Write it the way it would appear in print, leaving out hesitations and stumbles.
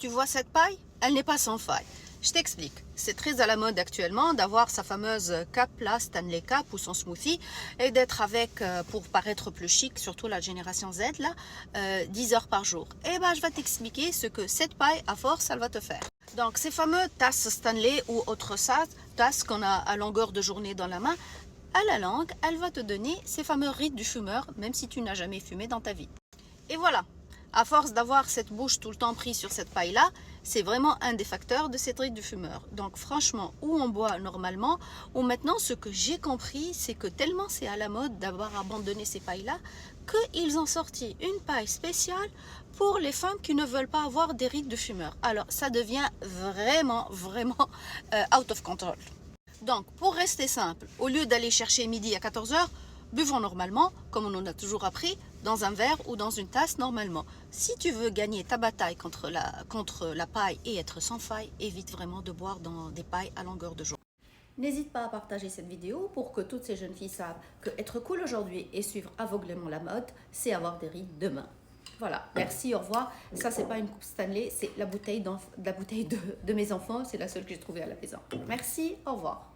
Tu vois cette paille? Elle n'est pas sans faille. Je t'explique. C'est très à la mode actuellement d'avoir sa fameuse cape là, Stanley Cup ou son smoothie et d'être avec, pour paraître plus chic, surtout la génération Z là, 10 heures par jour. Et ben je vais t'expliquer ce que cette paille à force elle va te faire. Donc ces fameuses tasses Stanley ou autres tasses qu'on a à longueur de journée dans la main, à la langue, elle va te donner ces fameux rides du fumeur, même si tu n'as jamais fumé dans ta vie. Et voilà, à force d'avoir cette bouche tout le temps prise sur cette paille-là, c'est vraiment un des facteurs de cette ride du fumeur. Donc franchement, où on boit normalement, ou maintenant ce que j'ai compris, c'est que tellement c'est à la mode d'avoir abandonné ces pailles-là, qu'ils ont sorti une paille spéciale pour les femmes qui ne veulent pas avoir des rides de fumeur. Alors ça devient vraiment out of control. Donc, pour rester simple, au lieu d'aller chercher midi à 14 heures, buvons normalement, comme on en a toujours appris, dans un verre ou dans une tasse normalement. Si tu veux gagner ta bataille contre la paille et être sans faille, évite vraiment de boire dans des pailles à longueur de jour. N'hésite pas à partager cette vidéo pour que toutes ces jeunes filles savent que être cool aujourd'hui et suivre aveuglément la mode, c'est avoir des rides demain. Voilà, merci, au revoir. Ça, c'est pas une coupe Stanley, c'est la bouteille de mes enfants. C'est la seule que j'ai trouvée à la maison. Merci, au revoir.